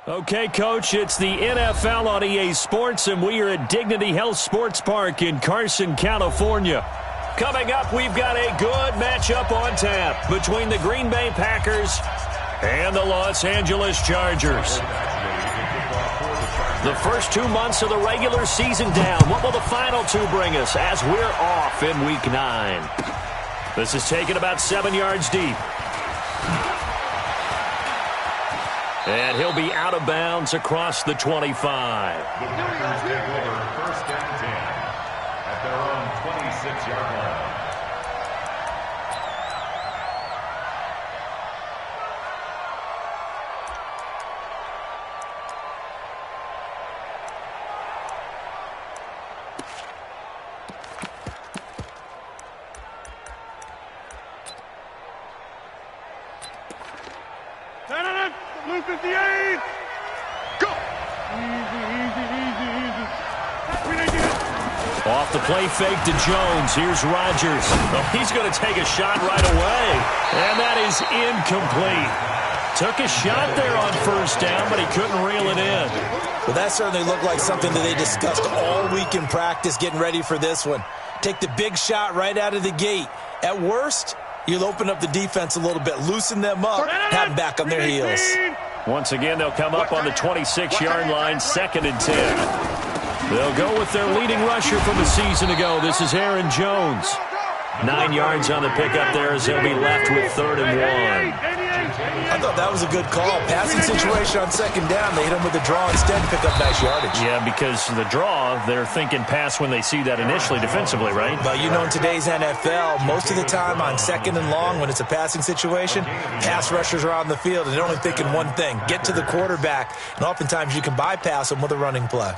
Okay, Coach, it's the NFL on EA Sports, and we are at Dignity Health Sports Park in Carson, California. Coming up, we've got a good matchup on tap between the Green Bay Packers and the Los Angeles Chargers. The first 2 months of the regular season down. What will the final two bring us as we're off in Week 9? This is taken about 7 yards deep. And he'll be out of bounds across the 25. The Packers take over first and 10 at their own 26-yard line. Blue 58! Go! Easy. Off the play fake to Jones. Here's Rodgers. Oh, he's going to take a shot right away. And that is incomplete. Took a shot there on first down, but he couldn't reel it in. Well, that certainly looked like something that they discussed all week in practice getting ready for this one. Take the big shot right out of the gate. At worst, you'll open up the defense a little bit, loosen them up, have them back on their heels. Once again, they'll come up on the 26-yard line, 2nd and 10. They'll go with their leading rusher from a season ago. This is Aaron Jones. 9 yards on the pickup there as they'll be left with 3rd and 1. I thought that was a good call. Passing situation on 2nd down. They hit him with the draw instead and pick up nice yardage. Yeah, because the draw, they're thinking pass when they see that initially defensively, right? But you know, in today's NFL, most of the time on 2nd and long, when it's a passing situation, pass rushers are on the field and they're only thinking one thing, get to the quarterback. And oftentimes you can bypass them with a running play.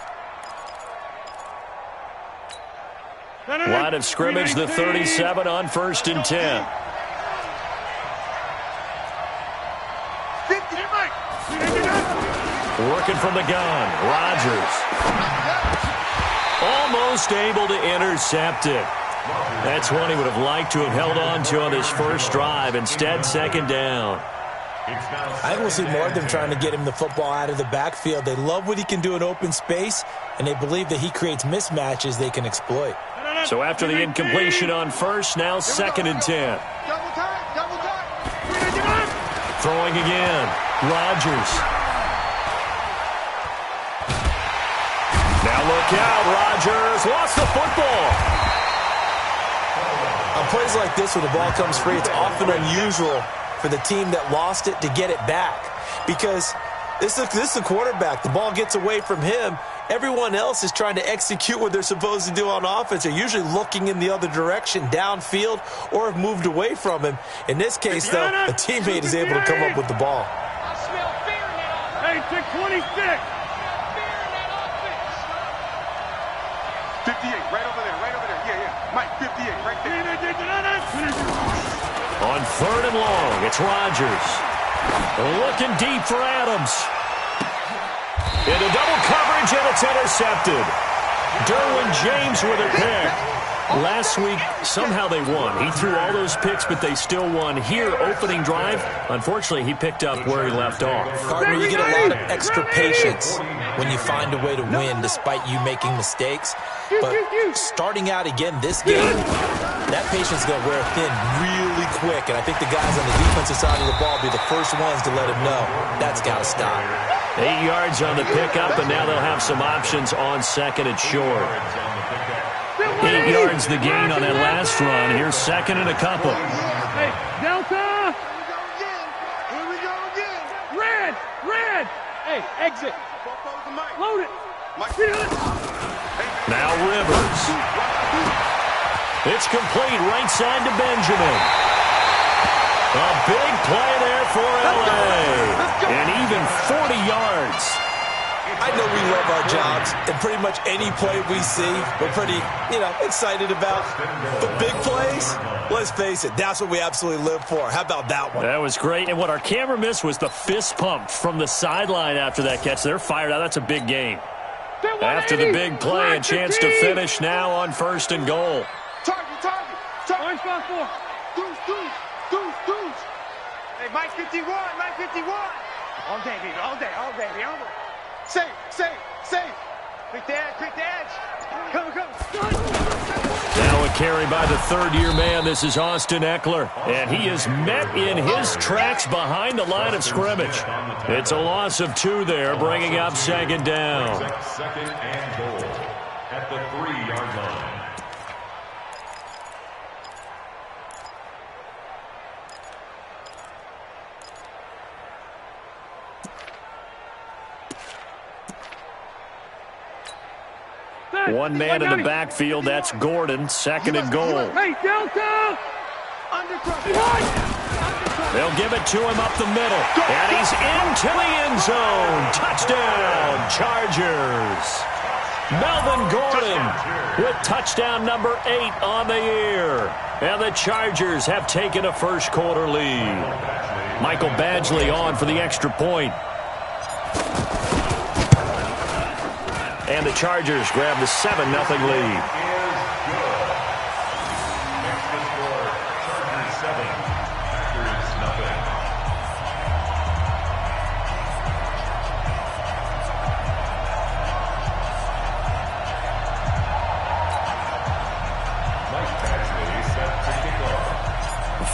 Line of scrimmage, the 37 on 1st and 10. Working from the gun, Rodgers. Almost able to intercept it. That's one he would have liked to have held on to on his first drive. Instead, 2nd down. I think we'll see more of them trying to get him the football out of the backfield. They love what he can do in open space, and they believe that he creates mismatches they can exploit. So after the incompletion on first, now 2nd and 10. Throwing again, Rodgers. Now look out, Rodgers lost the football. On plays like this where the ball comes free, it's often unusual for the team that lost it to get it back. Because this is the quarterback. The ball gets away from him. Everyone else is trying to execute what they're supposed to do on offense. They're usually looking in the other direction, downfield, or have moved away from him. In this case, though, a teammate is able to come up with the ball. Hey, take 26. 58, right over there. Yeah. Mike, 58, right there. On 3rd and long, it's Rodgers. Looking deep for Adams. Into double coverage, and it's intercepted. Derwin James with a pick. Last week, somehow they won. He threw all those picks, but they still won. Here, opening drive, unfortunately, he picked up where he left off. Gardner, you get a lot of extra patience when you find a way to win despite you making mistakes. But starting out again this game, that patience is going to wear thin really quick. And I think the guys on the defensive side of the ball will be the first ones to let him know that's got to stop. 8 yards on the pickup, and now they'll have some options on 2nd and short. 8 yards the gain on that last run. Here's 2nd and a couple. Hey, Delta! Here we go again. Red! Hey, exit. Load it. Now Rivers. It's complete right side to Benjamin. A big play there for L.A. And even 40 yards. I know we love our jobs, and pretty much any play we see, we're pretty, excited about. But big plays, let's face it, that's what we absolutely live for. How about that one? That was great. And what our camera missed was the fist pump from the sideline after that catch. They're fired out. That's a big game. After the big play, a chance to finish now on 1st and goal. Target. Orange spot 4. Deuce. Hey, Mike 51. All day, baby. All day, baby. All day. Safe. Quick the edge. Come. Now a carry by the third-year man. This is Austin Eckler, and he is met in his tracks behind the line of scrimmage. It's a loss of 2 there, bringing up second down. Second and goal at the 3-yard line. One man in the backfield. That's Gordon. Second and goal. Hey, Delta! They'll give it to him up the middle. And he's into the end zone. Touchdown, Chargers. Melvin Gordon with touchdown number 8 on the year. And the Chargers have taken a first-quarter lead. Michael Badgley on for the extra point. And the Chargers grab the 7-0 lead.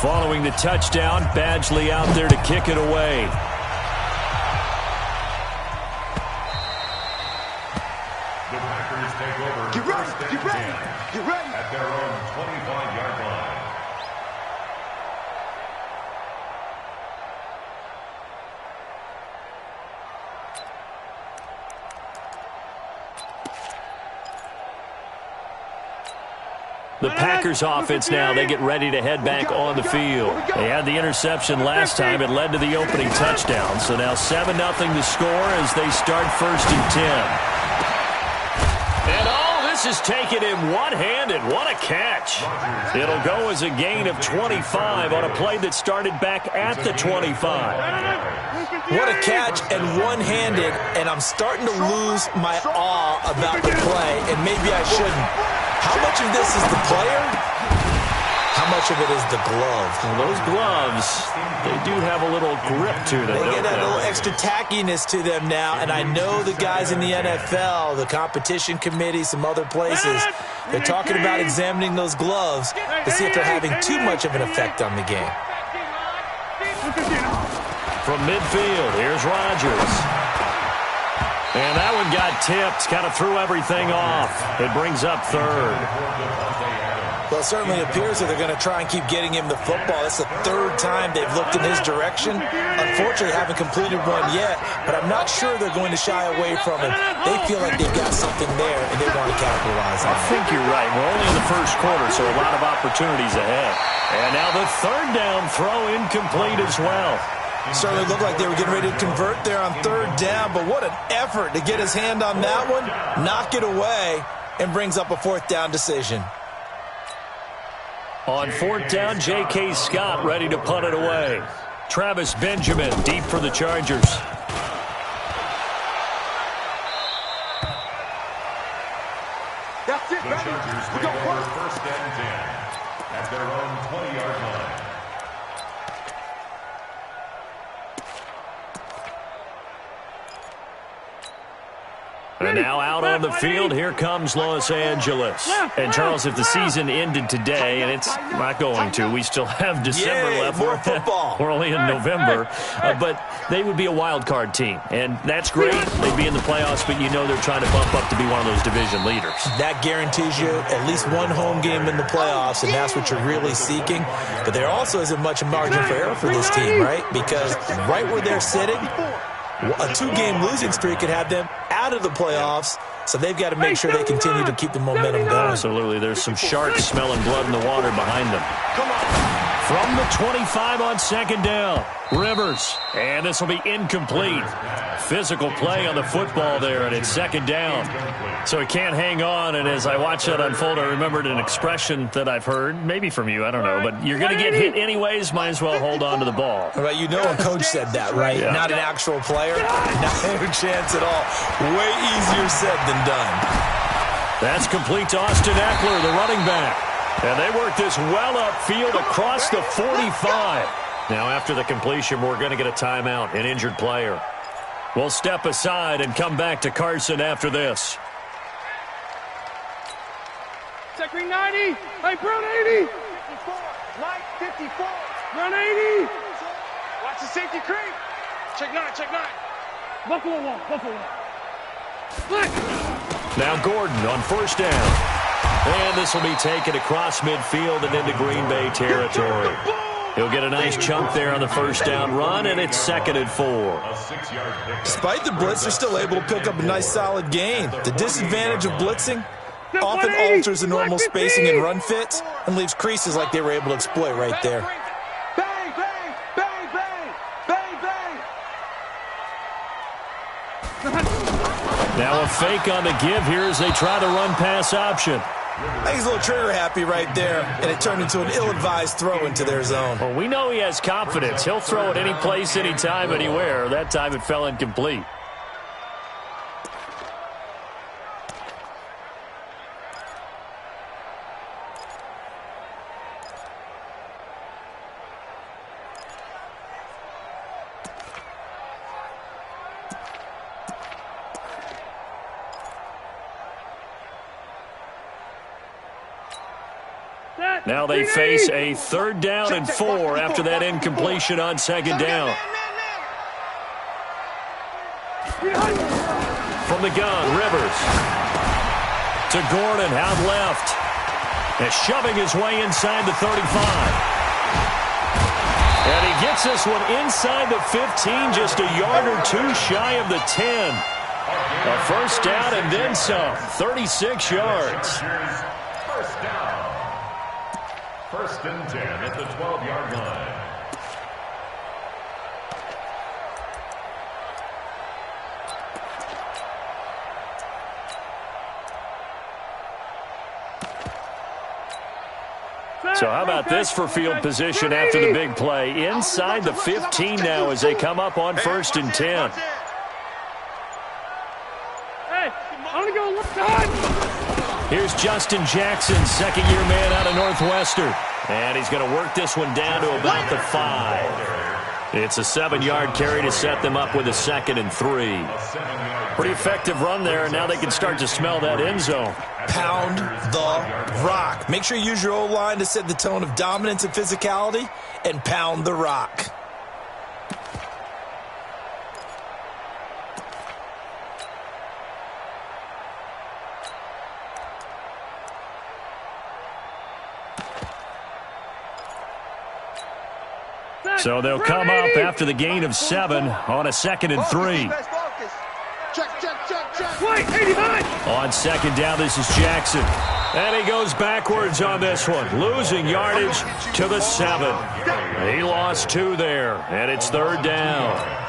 Following the touchdown, Badgley out there to kick it away. The Packers take over. Get ready. At their own 25-yard line. The Packers offense now, they get ready to head back on the field. They had the interception last time. It led to the opening touchdown. So now 7-0 the score as they start 1st and 10. And this is taken in one-handed. What a catch. It'll go as a gain of 25 on a play that started back at the 25. What a catch and one-handed, and I'm starting to lose my awe about the play, and maybe I shouldn't. How much of this is the player? How much of it is the glove? Well, those gloves, they do have a little grip to them. They get a little extra tackiness to them now, and I know the guys in the NFL, the competition committee, some other places, they're talking about examining those gloves to see if they're having too much of an effect on the game. From midfield, here's Rodgers. And that one got tipped, kind of threw everything off. It brings up 3rd. Well, it certainly appears that they're going to try and keep getting him the football. That's the 3rd time they've looked in his direction. Unfortunately, haven't completed one yet, but I'm not sure they're going to shy away from him. They feel like they've got something there, and they want to capitalize on it. I think you're right. We're only in the 1st quarter, so a lot of opportunities ahead. And now the 3rd down throw incomplete as well. Certainly looked like they were getting ready to convert there on 3rd down, but what an effort to get his hand on that one, knock it away, and brings up a 4th down decision. On 4th down, J.K. Scott ready to punt it away. Travis Benjamin deep for the Chargers. That's it, The baby. Chargers We take go over first. 1st and 10 at their own 20-yard line. And now out on the field, here comes Los Angeles. And, Charles, if the season ended today, and it's not going to, we still have December left. More football. We're only in November. But they would be a wild card team. And that's great. They'd be in the playoffs, but you know they're trying to bump up to be one of those division leaders. That guarantees you at least one home game in the playoffs, and that's what you're really seeking. But there also isn't much margin for error for this team, right? Because right where they're sitting, a 2-game losing streak could have them out of the playoffs, so they've got to make sure they continue to keep the momentum going. Absolutely. There's some sharks smelling blood in the water behind them. From the 25 on 2nd down, Rivers. And this will be incomplete. Physical play on the football there, and it's 2nd down. So he can't hang on, and as I watch that unfold, I remembered an expression that I've heard, maybe from you, I don't know, but you're going to get hit anyways, might as well hold on to the ball. Right, you know a coach said that, right? Yeah. Not an actual player. Not a chance at all. Way easier said than done. That's complete to Austin Eckler, the running back. And they work this well upfield across the 45. Now, after the completion, we're going to get a timeout, an injured player. We'll step aside and come back to Carson after this. Check green 90. Hey, Brown 80. 54. Mike, 54. Brown 80. Watch the safety creep. Check 9, check 9. Buffalo 1, Buffalo 1. Split. Now Gordon on first down. And this will be taken across midfield and into Green Bay territory. He'll get a nice chunk there on the first down run, and it's 2nd and 4. Despite the blitz, they're still able to pick up a nice solid gain. The disadvantage of blitzing often alters the normal spacing and run fits and leaves creases like they were able to exploit right there. Bang, bang, bang, bang, bang, bang. Now a fake on the give here as they try the run-pass option. I think he's a little trigger happy right there, and it turned into an ill-advised throw into their zone. Well, we know he has confidence. He'll throw it any place, anytime, anywhere. That time it fell incomplete. Now they face a 3rd down and 4 after that incompletion on 2nd down. From the gun, Rivers. To Gordon, out left. And shoving his way inside the 35. And he gets this one inside the 15, just a yard or two shy of the 10. A first down and then some, 36 yards. First down. 1st and 10 at the 12-yard line. So how about this for field position after the big play? Inside the 15 now as they come up on 1st and 10. Hey, I'm going to go left side. Here's Justin Jackson, 2nd-year man out of Northwestern. And he's going to work this one down to about the 5. It's a 7-yard carry to set them up with a 2nd and 3. Pretty effective run there, and now they can start to smell that end zone. Pound the rock. Make sure you use your O-line to set the tone of dominance and physicality, and pound the rock. So they'll come up after the gain of 7 on a 2nd and 3. Wait, 89. On 2nd down, this is Jackson. And he goes backwards on this one, losing yardage to the 7. He lost 2 there, and it's 3rd down.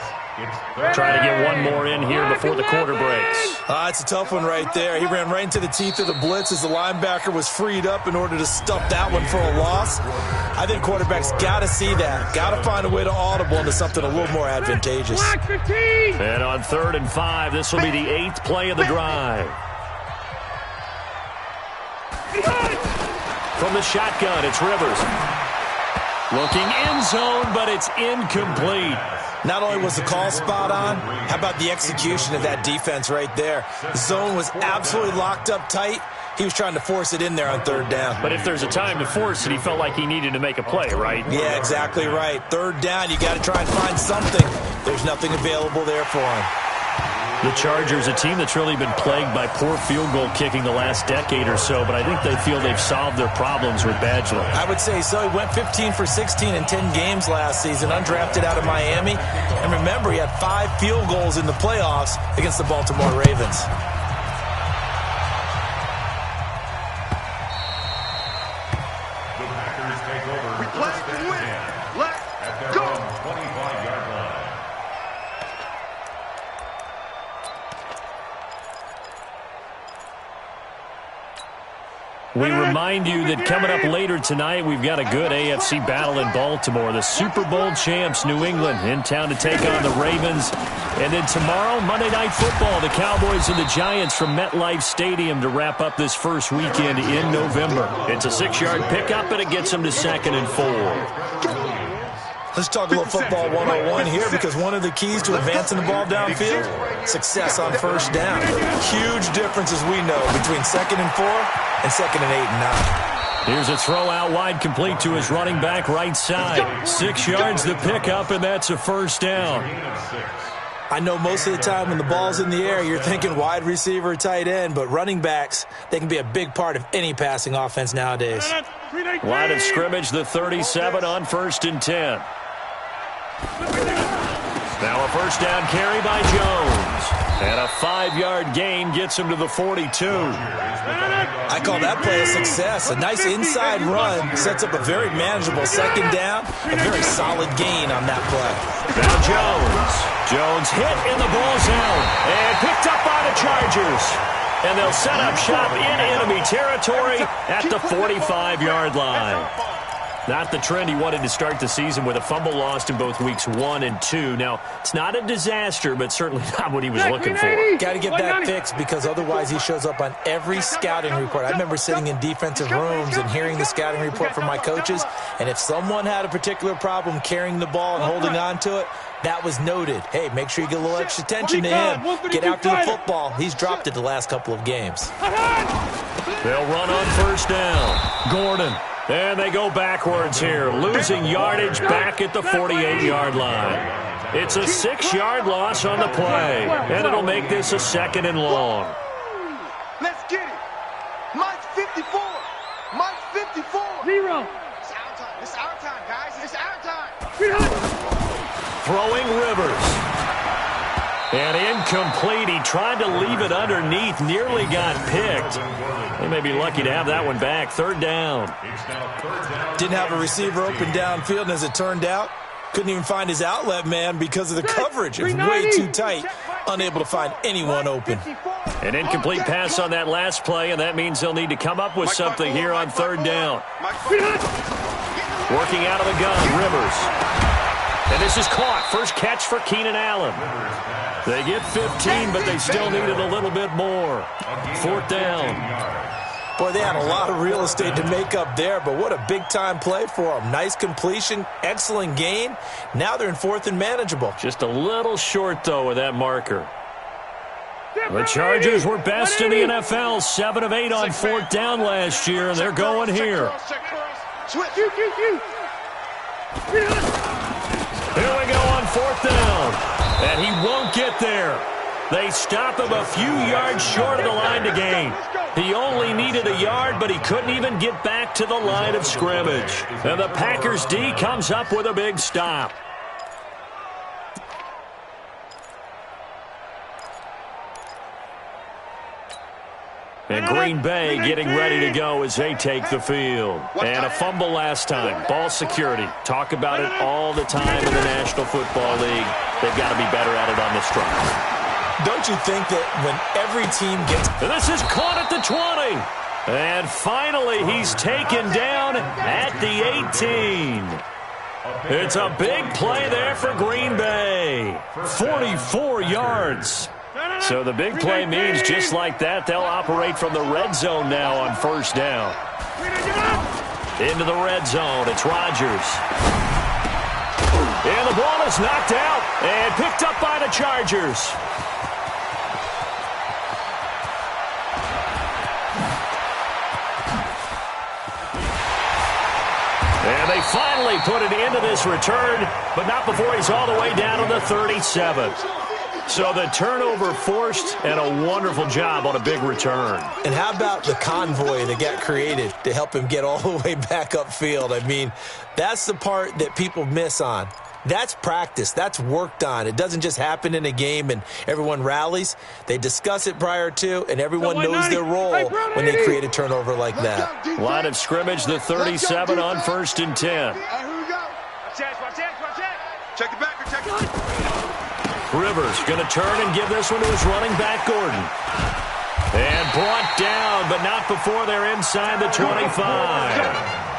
Trying to get one more in here before the quarter breaks. It's a tough one right there. He ran right into the teeth of the blitz as the linebacker was freed up in order to stuff that one for a loss. I think quarterbacks got to see that. Got to find a way to audible into something a little more advantageous. And on 3rd and 5, this will be the 8th play of the drive. From the shotgun, it's Rivers. Looking end zone, but it's incomplete. Not only was the call spot on, how about the execution of that defense right there? The zone was absolutely locked up tight. He was trying to force it in there on 3rd down. But if there's a time to force it, he felt like he needed to make a play, right? Yeah, exactly right. 3rd down, you got to try and find something. There's nothing available there for him. The Chargers, a team that's really been plagued by poor field goal kicking the last decade or so, but I think they feel they've solved their problems with Badgler. I would say so. He went 15 for 16 in 10 games last season, undrafted out of Miami. And remember, he had 5 field goals in the playoffs against the Baltimore Ravens. The Packers take over. We play to win. Let's go. 25-yard line. We remind you that coming up later tonight, we've got a good AFC battle in Baltimore. The Super Bowl champs, New England, in town to take on the Ravens. And then tomorrow, Monday Night Football, the Cowboys and the Giants from MetLife Stadium to wrap up this first weekend in November. It's a 6-yard pickup, and it gets them to 2nd and 4. Let's talk a little football 101 here, because one of the keys to advancing the ball downfield, success on first down. Huge difference, as we know, between 2nd and 4 and 2nd and 8 and 9. Here's a throw out wide, complete to his running back right side. 6 yards the pickup, and that's a first down. I know most of the time when the ball's in the air, you're thinking wide receiver, tight end, but running backs, they can be a big part of any passing offense nowadays. Line of scrimmage, the 37 on 1st and 10. Now a first down carry by Jones. And a 5-yard gain gets him to the 42. I call that play a success. A nice inside run sets up a very manageable 2nd down. A very solid gain on that play. Now Jones. Jones hit and the ball's out. And picked up by the Chargers. And they'll set up shop in enemy territory at the 45-yard line. Not the trend he wanted to start the season, with a fumble lost in both weeks 1 and 2. Now, it's not a disaster, but certainly not what he was looking for. Got to get that fixed, because otherwise he shows up on every scouting report. I remember sitting in defensive rooms and hearing the scouting report from my coaches, and if someone had a particular problem carrying the ball and holding on to it, that was noted. Hey, make sure you get a little extra attention to him. Get after the football. He's dropped it the last couple of games. They'll run on first down. Gordon. And they go backwards here, losing yardage back at the 48-yard line. It's a 6-yard loss on the play, and it'll make this a 2nd and long. Let's get it. Mike 54. Mike 54. 0. It's our time. It's our time, guys. It's our time. Throwing Rivers. And incomplete. He tried to leave it underneath, nearly got picked. They may be lucky to have that one back. 3rd down. Didn't have a receiver open downfield, and as it turned out, couldn't even find his outlet man because of the coverage. It was way too tight, unable to find anyone open. An incomplete pass on that last play, and that means they'll need to come up with something here on 3rd down. Working out of the gun, Rivers. And this is caught. First catch for Keenan Allen. They get 15, but they still needed a little bit more. 4th down. Boy, they had a lot of real estate to make up there, but what a big-time play for them. Nice completion, excellent gain. Now they're in 4th and manageable. Just a little short, though, with that marker. The Chargers were best in the NFL, 7 of 8 on 4th down last year, and they're going here. Here we go on 4th down, and he won't get there. They stop him a few yards short of the line to gain. He only needed a yard, but he couldn't even get back to the line of scrimmage. And the Packers D comes up with a big stop. And Green Bay getting ready to go as they take the field. And a fumble last time. Ball security. Talk about it all the time in the National Football League. They've got to be better at it on this drive. Don't you think that when every team gets... And this is caught at the 20. And finally, he's taken down at the 18. It's a big play there for Green Bay. 44 yards. So the big play means just like that, they'll operate from the red zone now on 1st down. Into the red zone, it's Rodgers. And the ball is knocked out and picked up by the Chargers. And they finally put it into this return, but not before he's all the way down to the 37. So the turnover forced, and a wonderful job on a big return. And how about the convoy that got created to help him get all the way back upfield? I mean, that's the part that people miss on. That's practice. That's worked on. It doesn't just happen in a game and everyone rallies. They discuss it prior to, and everyone knows their role when they create a turnover like that. Line of scrimmage, the 37 on 1st and 10. Check it back. Check it. Rivers going to turn and give this one to his running back, Gordon. And brought down, but not before they're inside the 25.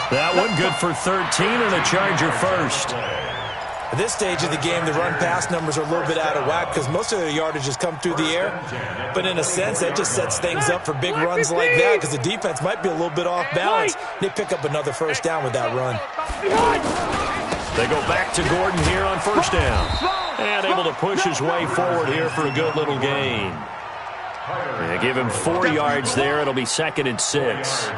That one good for 13 and a Charger first. At this stage of the game, the run-pass numbers are a little bit out of whack because most of their yardage has come through the air. But in a sense, that just sets things up for big runs like that because the defense might be a little bit off balance. They pick up another 1st down with that run. They go back to Gordon here on first down. And able to push his way forward here for a good little gain. They give him 4 yards there. It'll be 2nd and 6.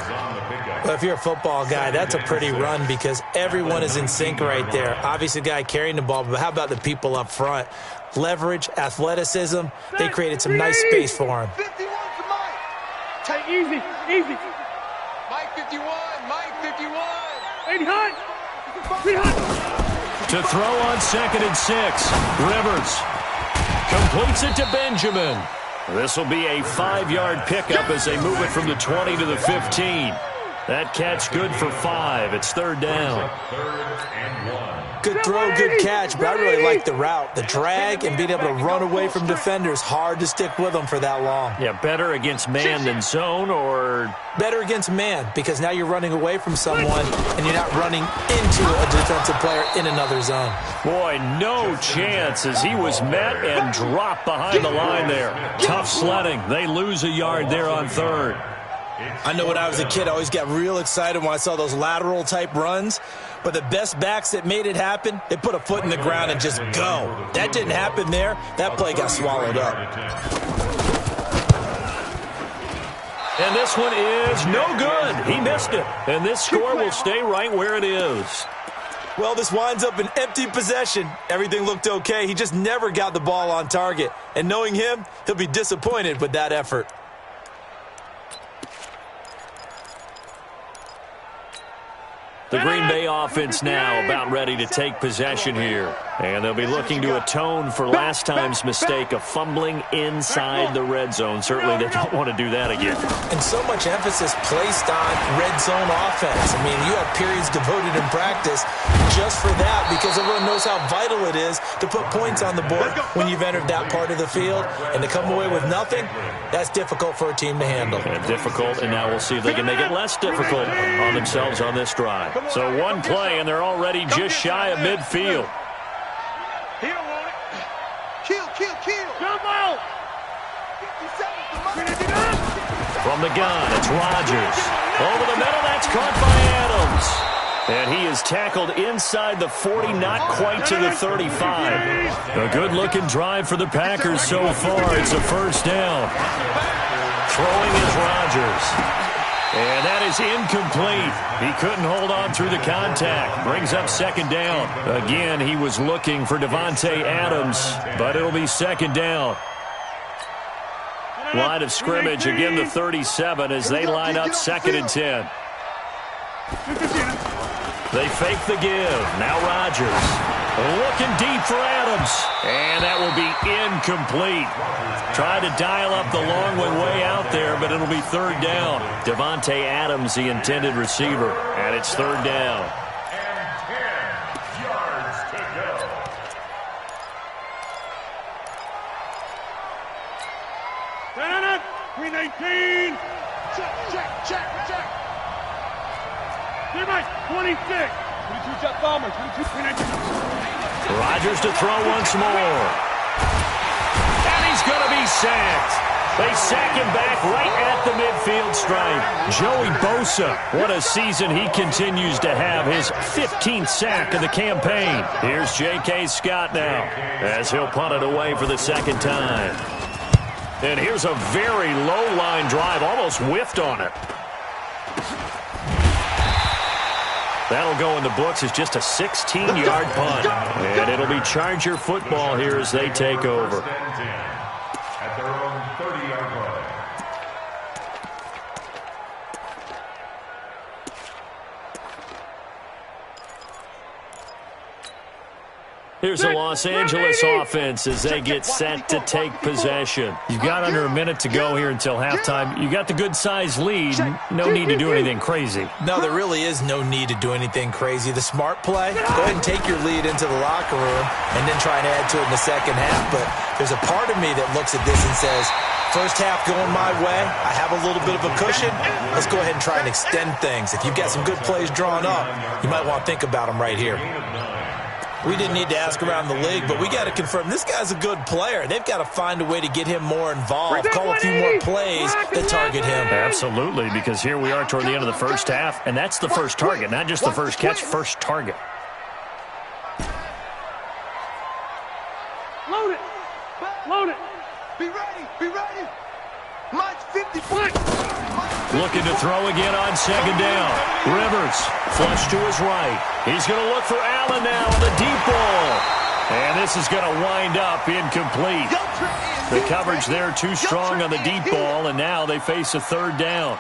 Well, if you're a football guy, that's a pretty run because everyone is in sync right there. Obviously, the guy carrying the ball, but how about the people up front? Leverage, athleticism, they created some nice space for him. 51 to Mike. Take easy. Mike 51. Mike 51. 80 high. To throw on 2nd and 6. Rivers completes it to Benjamin. This will be a 5-yard pickup as they move it from the 20 to the 15. That catch good for 5. It's 3rd down. Good throw, good catch, but I really like the route. The drag and being able to run away from defenders, hard to stick with them for that long. Yeah, better against man than zone, or? Better against man, because now you're running away from someone and you're not running into a defensive player in another zone. Boy, no chance as he was met and dropped behind the line there. Tough sledding. They lose a yard there on 3rd. I know when I was a kid, I always got real excited when I saw those lateral-type runs. But the best backs that made it happen, they put a foot in the ground and just go. That didn't happen there. That play got swallowed up. And this one is no good. He missed it. And this score will stay right where it is. Well, this winds up an empty possession. Everything looked okay. He just never got the ball on target. And knowing him, he'll be disappointed with that effort. The Green Bay offense now about ready to take possession here. And they'll be looking to atone for last time's mistake of fumbling inside the red zone. Certainly they don't want to do that again. And so much emphasis placed on red zone offense. I mean, you have periods devoted in practice just for that because everyone knows how vital it is to put points on the board when you've entered that part of the field. And to come away with nothing, that's difficult for a team to handle. And difficult, and now we'll see if they can make it less difficult on themselves on this drive. So one play, and they're already just shy of midfield. He don't want it. Kill. Jump out. 57 to Mike. From the gun, it's Rodgers. Over the middle, that's caught by Adams. And he is tackled inside the 40, not quite to the 35. A good-looking drive for the Packers so far. It's a first down. Throwing is Rodgers. And that is incomplete. He couldn't hold on through the contact. Brings up 2nd down. Again, he was looking for Davante Adams, but it'll be 2nd down. Line of scrimmage, again the 37 as they line up 2nd and 10. They fake the give. Now Rodgers. Looking deep for Adams. And that will be incomplete. Tried to dial up the long one way out there, but it'll be 3rd down. Davante Adams, the intended receiver. And it's 3rd down. And 10 yards to go. Green 18. Check. Here, Mike, 26. 22 jet bomber. 22. Rodgers to throw once more. And he's going to be sacked. They sack him back right at the midfield stripe. Joey Bosa, what a season he continues to have. His 15th sack of the campaign. Here's J.K. Scott now as he'll punt it away for the 2nd time. And here's a very low-line drive, almost whiffed on it. That'll go in the books as just a 16-yard punt. And it'll be Charger football here as they take over. At their own 30-yard line. Here's the Los Angeles offense as they get set to take possession. You've got under a minute to go here until halftime. You got the good-sized lead. No need to do anything crazy. No, there really is no need to do anything crazy. The smart play, go ahead and take your lead into the locker room and then try and add to it in the second half. But there's a part of me that looks at this and says, first half going my way, I have a little bit of a cushion. Let's go ahead and try and extend things. If you've got some good plays drawn up, you might want to think about them right here. We didn't need to ask around the league, but we got to confirm this guy's a good player. They've got to find a way to get him more involved, call a few more plays that target him. Absolutely, because here we are toward the end of the first half, and that's the first target, not just the first catch, first target. Load it. Load it. Be ready. Be ready. Mike's 54. Looking to throw again on second down. Rivers, flush to his right. He's going to look for Allen now on the deep ball. And this is going to wind up incomplete. The coverage there too strong on the deep ball, and now they face a third down.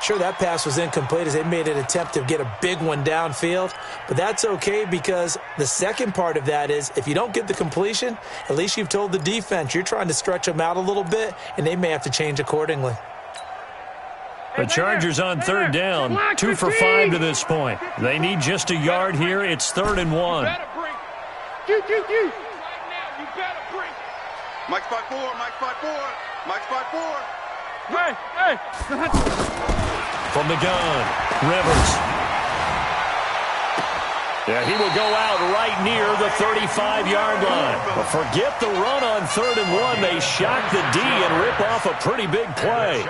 Sure, that pass was incomplete as they made an attempt to get a big one downfield, but that's okay because the second part of that is if you don't get the completion, at least you've told the defense you're trying to stretch them out a little bit, and they may have to change accordingly. The Chargers on third down, 2 for 5 to this point. They need just a yard here. It's 3rd and 1. Right now, you better bring. Mike's by 4. Mike's by 4. Mike's by 4. Hey. From the gun, Rivers. Yeah, he will go out right near the 35-yard line. But forget the run on 3rd and 1. They shock the D and rip off a pretty big play.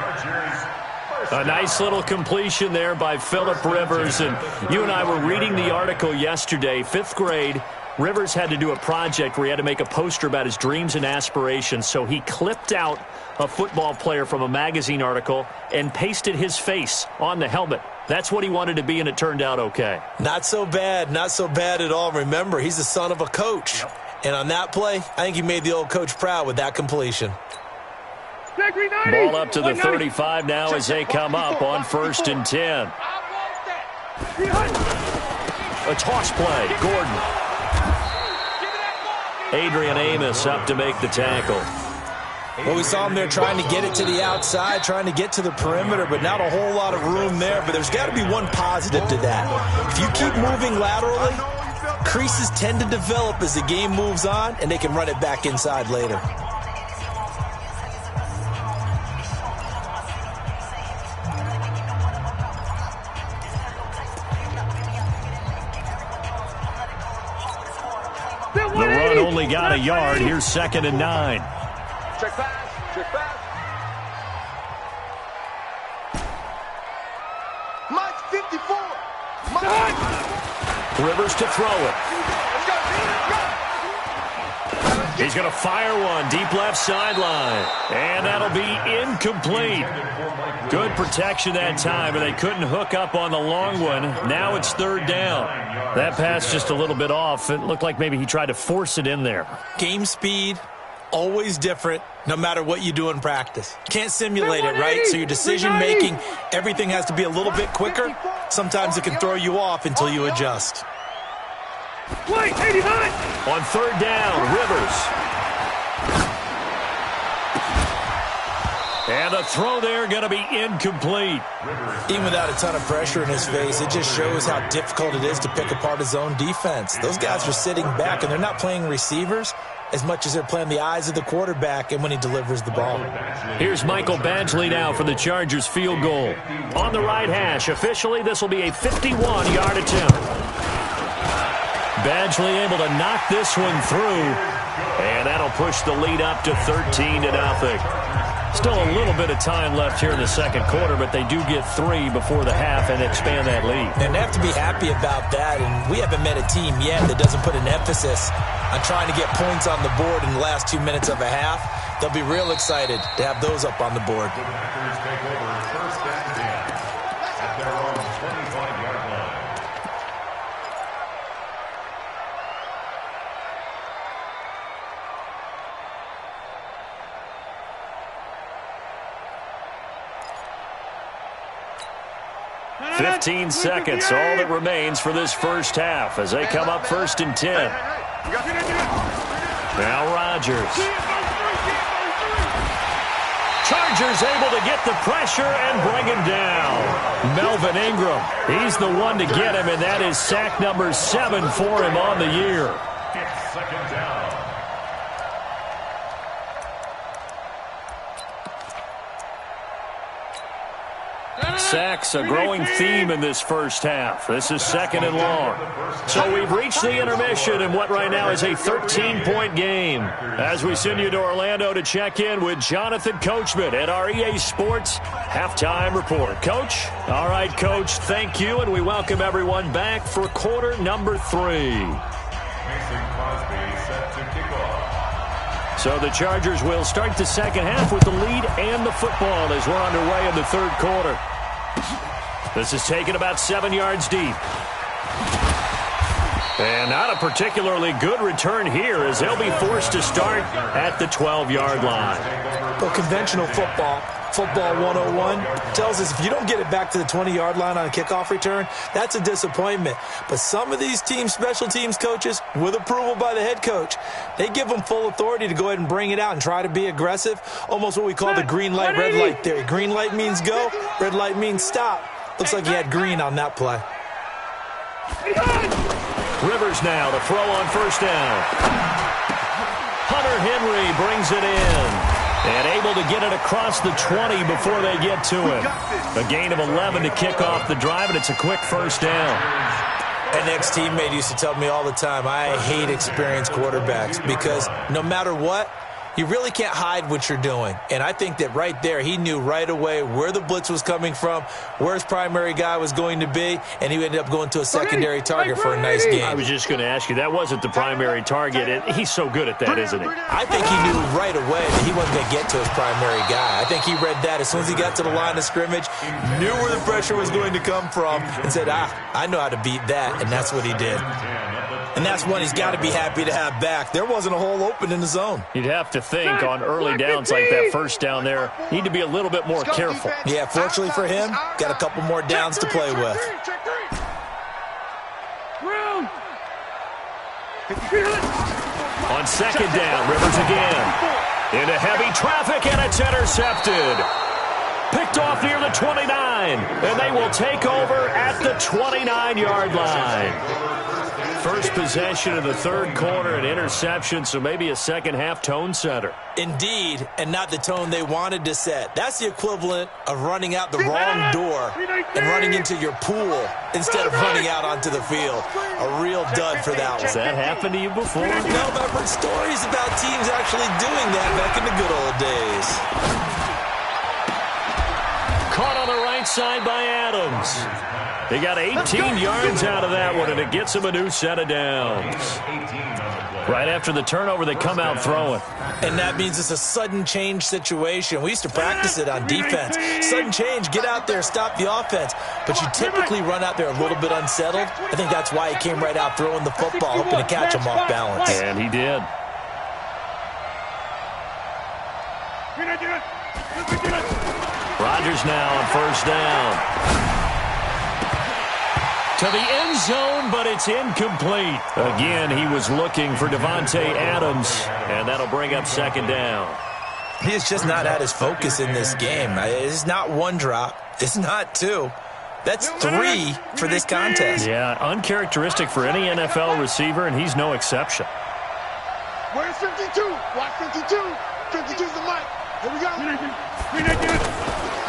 A nice little completion there by Phillip Rivers. And you and I were reading the article yesterday, 5th grade. Rivers had to do a project where he had to make a poster about his dreams and aspirations, so he clipped out a football player from a magazine article and pasted his face on the helmet. That's what he wanted to be, and it turned out okay. Not so bad at all. Remember, he's the son of a coach. Yep. And on that play, I think he made the old coach proud with that completion. Ball up to the 35 now as they come up on 1st and 10. A toss play, Gordon. Adrian Amos up to make the tackle. Well, we saw him there trying to get it to the outside, trying to get to the perimeter, but not a whole lot of room there. But there's got to be one positive to that. If you keep moving laterally, creases tend to develop as the game moves on, and they can run it back inside later. The run only got a yard. Here's 2nd and 9. Check pass. Mike's 54. Rivers to throw it. He's going to fire one deep left sideline. And that'll be incomplete. Good protection that time, but they couldn't hook up on the long one. Now it's 3rd down. That pass just a little bit off. It looked like maybe he tried to force it in there. Game speed, always different, no matter what you do in practice. Can't simulate it, right? So your decision-making, everything has to be a little bit quicker. Sometimes it can throw you off until you adjust. On 3rd down, Rivers. And the throw there going to be incomplete. Even without a ton of pressure in his face, it just shows how difficult it is to pick apart his own defense. Those guys are sitting back, and they're not playing receivers as much as they're playing the eyes of the quarterback and when he delivers the ball. Here's Michael Badgley now for the Chargers field goal. On the right hash, officially this will be a 51-yard attempt. Badgley able to knock this one through, and that'll push the lead up to 13-0. Still a little bit of time left here in the 2nd quarter, but they do get 3 before the half and expand that lead. And they have to be happy about that, and we haven't met a team yet that doesn't put an emphasis on trying to get points on the board in the last 2 minutes of a half. They'll be real excited to have those up on the board. The Packers take over 1st and 10 at their own 25-yard line. $15 seconds, all that remains for this first half as they come up 1st and 10. Now Rodgers. Chargers able to get the pressure and bring him down. Melvin Ingram, he's the one to get him, and that is sack number 7 for him on the year. It's 2nd down. Sacks, a growing theme in this first half. This is 2nd and long. So we've reached the intermission in what right now is a 13-point game. As we send you to Orlando to check in with Jonathan Coachman at our EA Sports Halftime Report. Coach? All right, Coach, thank you, and we welcome everyone back for quarter number 3. Mason Crosby set to kick off. So the Chargers will start the second half with the lead and the football as we're underway in the third quarter. This is taken about 7 yards deep. And not a particularly good return here as they'll be forced to start at the 12-yard line. Well, conventional football 101, tells us if you don't get it back to the 20-yard line on a kickoff return, that's a disappointment. But some of these special teams coaches, with approval by the head coach, they give them full authority to go ahead and bring it out and try to be aggressive, almost what we call the green light, red light theory. Green light means go, red light means stop. Looks like he had green on that play. Rivers now to throw on first down. Hunter Henry brings it in. And able to get it across the 20 before they get to him. A gain of 11 to kick off the drive, and it's a quick first down. An ex-teammate used to tell me all the time, I hate experienced quarterbacks because no matter what, you really can't hide what you're doing. And I think that right there, he knew right away where the blitz was coming from, where his primary guy was going to be, and he ended up going to a secondary target for a nice game. I was just going to ask you, that wasn't the primary target. And he's so good at that, isn't he? I think he knew right away that he wasn't going to get to his primary guy. I think he read that as soon as he got to the line of scrimmage, knew where the pressure was going to come from, and said, I know how to beat that, and that's what he did. And that's one he's got to be happy to have back. There wasn't a hole open in the zone. You'd have to think on early downs like that first down there, need to be a little bit more careful. Yeah, fortunately for him, got a couple more downs to play with. On second down, Rivers again. Into heavy traffic, and it's intercepted. Picked off near the 29, and they will take over at the 29-yard line. First possession of the third quarter, an interception, so maybe a second-half tone setter. Indeed, and not the tone they wanted to set. That's the equivalent of running out the wrong door and running into your pool instead of running out onto the field. A real dud for that one. Has that happened to you before? No, but I've heard stories about teams actually doing that back in the good old days. Caught on the right side by Adams. They got 18 yards out of that one, and it gets them a new set of downs. Right after the turnover, they come out throwing. And that means it's a sudden change situation. We used to practice it on defense. Sudden change, get out there, stop the offense. But you typically run out there a little bit unsettled. I think that's why he came right out throwing the football, hoping to catch him off balance. And he did. Rodgers now on first down. To the end zone, but it's incomplete. Again, he was looking for Davante Adams, and that'll bring up second down. He has just not had his focus in this game. It's not one drop. It's not two. That's three for this contest. Yeah, uncharacteristic for any NFL receiver, and he's no exception. Where's 52? Watch 52. 52's the mic. Here we go.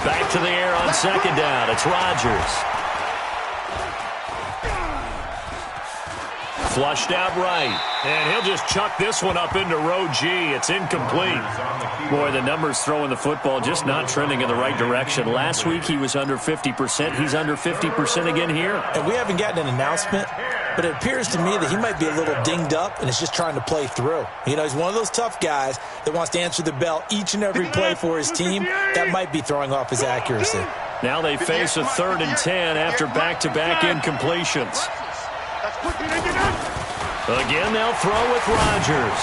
Back to the air on second down. It's Rodgers. Flushed out right. And he'll just chuck this one up into row G. It's incomplete. Boy, the numbers throwing the football just not trending in the right direction. Last week he was under 50%. He's under 50% again here. And we haven't gotten an announcement, but it appears to me that he might be a little dinged up and is just trying to play through. You know, he's one of those tough guys that wants to answer the bell each and every play for his team. That might be throwing off his accuracy. Now they face a 3rd and 10 after back-to-back incompletions. Again, they'll throw with Rodgers.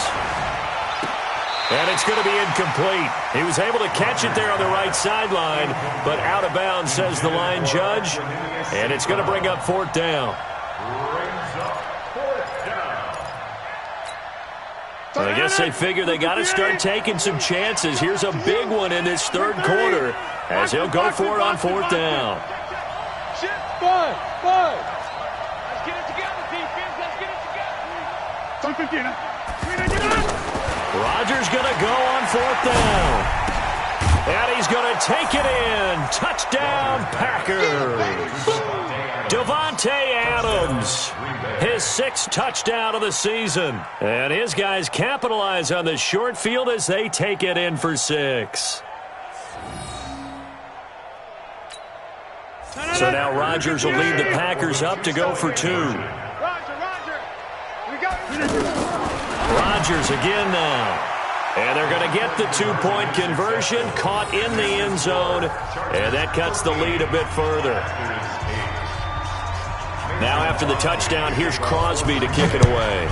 And it's going to be incomplete. He was able to catch it there on the right sideline, but out of bounds, says the line judge. And it's going to bring up 4th down. I guess they figure they got to start taking some chances. Here's a big one in this 3rd quarter as he'll go for it on 4th down. Five. Let's get it together, defense. Let's get it together. Rodgers going to go on 4th down. And he's going to take it in. Touchdown, Packers. Davante Adams, his 6th touchdown of the season. And his guys capitalize on the short field as they take it in for 6. So now Rodgers will lead the Packers up to go for 2. Roger. We got it. Rodgers again now. And they're going to get the two-point conversion, caught in the end zone, and that cuts the lead a bit further. Now after the touchdown, here's Crosby to kick it away.